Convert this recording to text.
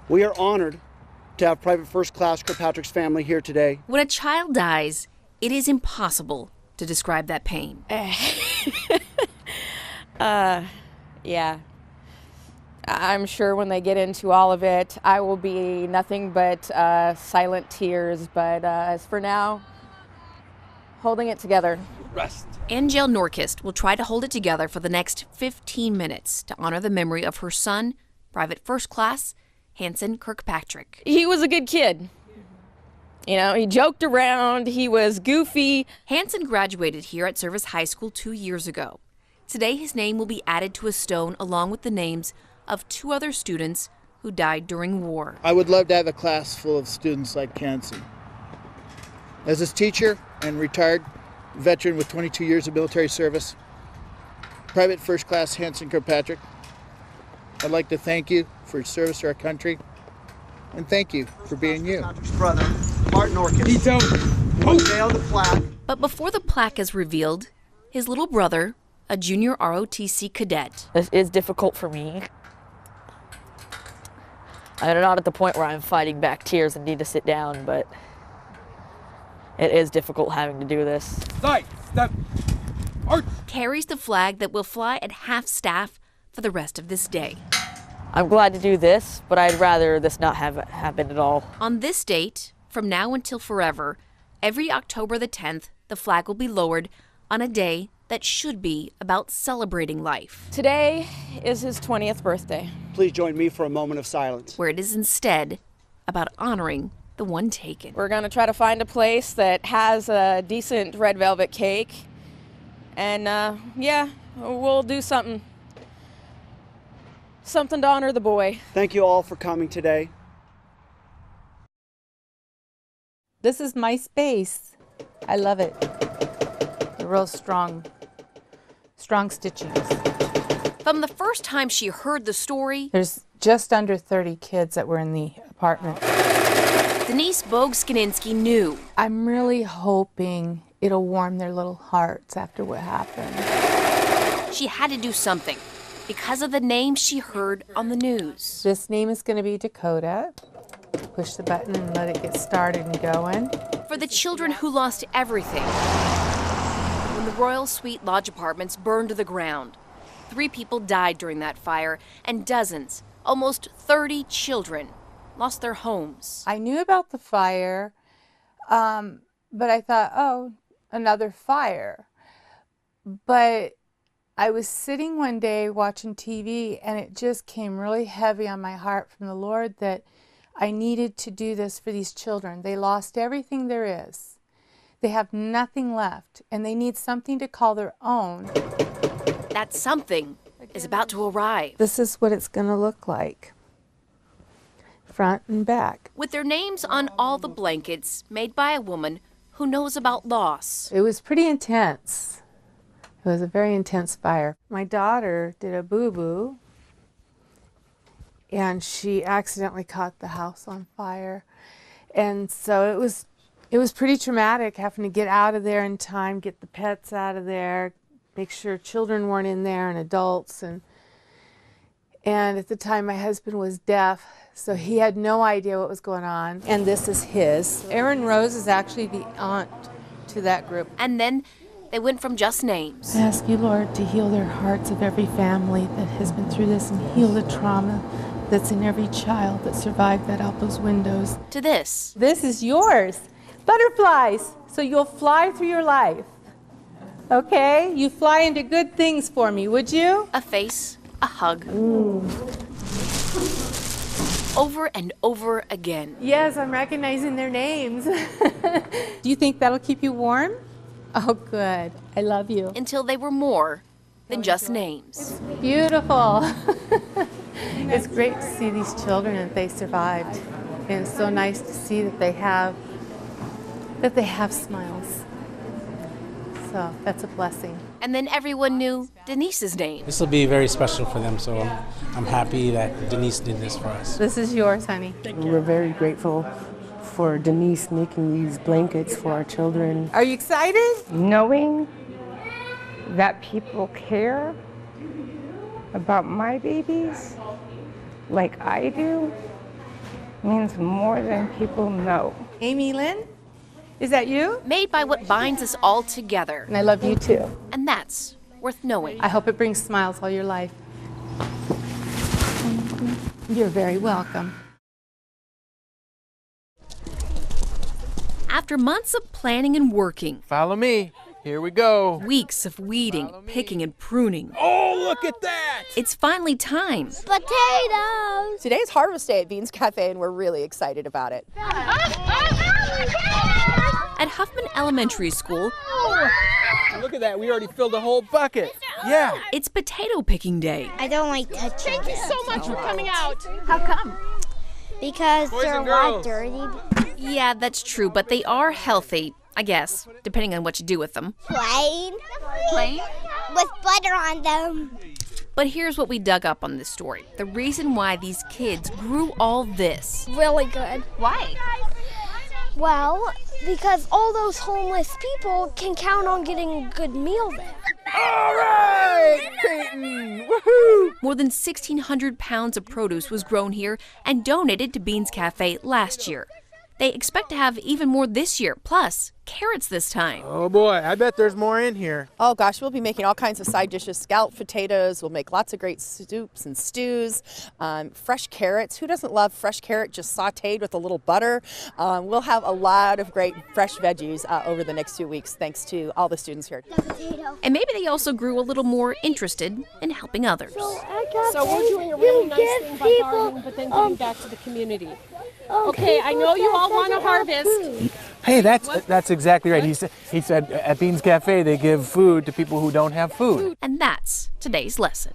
We are honored to have Private First Class Kirkpatrick's family here today. When a child dies, it is impossible to describe that pain. Yeah. I'm sure when they get into all of it, I will be nothing but silent tears. But as for now, holding it together. Rest. Angel Norquist will try to hold it together for the next 15 minutes to honor the memory of her son, Private First Class Hanson Kirkpatrick. He was a good kid. You know, he joked around, he was goofy. Hanson graduated here at Service High School 2 years ago. Today, his name will be added to a stone along with the names of 2 other students who died during war. I would love to have a class full of students like Hanson. As his teacher and retired veteran with 22 years of military service, Private First Class Hanson Kirkpatrick, I'd like to thank you for your service to our country, and thank you for being you. Kirkpatrick's brother, Martin Norquist, will unveil the plaque. But before the plaque is revealed, his little brother, a junior ROTC cadet. This is difficult for me. I'm not at the point where I'm fighting back tears and need to sit down, but it is difficult having to do this. Carries the flag that will fly at half staff for the rest of this day. I'm glad to do this, but I'd rather this not have happened at all. On this date, from now until forever, every October the 10th, the flag will be lowered on a day that should be about celebrating life, Today is his 20th birthday. Please join me for a moment of silence. where it is instead about honoring the one taken. We're gonna try to find a place that has a decent red velvet cake. And yeah, we'll do something to honor the boy. Thank you all for coming today. This is my space. I love it. The real strong stitchings. From the first time she heard the story, There's just under 30 kids that were in the apartment. Denise Bogue-Skininski knew I'm really hoping it'll warm their little hearts after what happened. she had to do something because of the name she heard on the news. This name is going to be Dakota. Push the button and let it get started and going. For the children who lost everything when the Royal Suite Lodge apartments burned to the ground. 3 people died during that fire, and dozens, almost 30 children, lost their homes. I knew about the fire, but I thought, oh, another fire. But I was sitting one day watching TV, and it just came really heavy on my heart from the Lord that I needed to do this for these children. They lost everything there is. They have nothing left, and they need something to call their own. That something is about to arrive. This is what it's going to look like, front and back. With their names on all the blankets made by a woman who knows about loss. It was pretty intense. It was a very intense fire. My daughter did a boo-boo, and she accidentally caught the house on fire. And so it was pretty traumatic having to get out of there in time, get the pets out of there, make sure children weren't in there and adults. And at the time, my husband was deaf, so he had no idea what was going on. And this is his. Erin Rose is actually the aunt to that group. And then they went from just names I ask you, Lord, to heal their hearts of every family that has been through this and heal the trauma that's in every child that survived that out those windows. to this. This is yours. Butterflies, so you'll fly through your life. Okay? You fly into good things for me, would you? A face, a hug. Over and over again. Yes, I'm recognizing their names. Do you think that'll keep you warm? Oh, good. I love you. Until they were more than just names. Beautiful. It's great to see these children and they survived. And it's so nice to see that they have smiles. So that's a blessing. And then everyone knew Denise's name. This will be very special for them, so I'm happy that Denise did this for us. This is yours, honey. We're very grateful for Denise making these blankets for our children. Are you excited? Knowing that people care about my babies like I do, means more than people know. Amy Lynn, is that you? Made by what binds us all together. And I love you too. And that's worth knowing. I hope it brings smiles all your life. You're very welcome. After months of planning and working, Follow me. Here we go. weeks of weeding, picking, and pruning, Oh, look at that! it's finally time. Potatoes! Today's harvest day at Beans Cafe, and we're really excited about it. At Huffman Elementary School, Look at that. We already filled a whole bucket. Yeah. it's potato picking day. I don't like touching them. so much for coming out. How come? Because Boys they're a and lot girls. dirty. Yeah, that's true, but they are healthy, I guess, depending on what you do with them. Plain. Plain? With butter on them. But here's what we dug up on this story. The reason why these kids grew all this. Really good. Why? Well, because all those homeless people can count on getting a good meal there. All right, Peyton. Woohoo! More than 1,600 pounds of produce was grown here and donated to Beans Cafe last year. They expect to have even more this year, plus carrots this time. Oh boy, I bet there's more in here. Oh gosh, we'll be making all kinds of side dishes, scalloped potatoes. We'll make lots of great soups and stews, fresh carrots. Who doesn't love fresh carrot just sautéed with a little butter? We'll have a lot of great fresh veggies over the next 2 weeks, thanks to all the students here. And maybe they also grew a little more interested in helping others. So we're doing a really nice thing by gardening, but then giving back to the community. Okay, I know you all want to harvest. Hey, that's exactly right. He said at Beans Cafe they give food to people who don't have food. And that's today's lesson.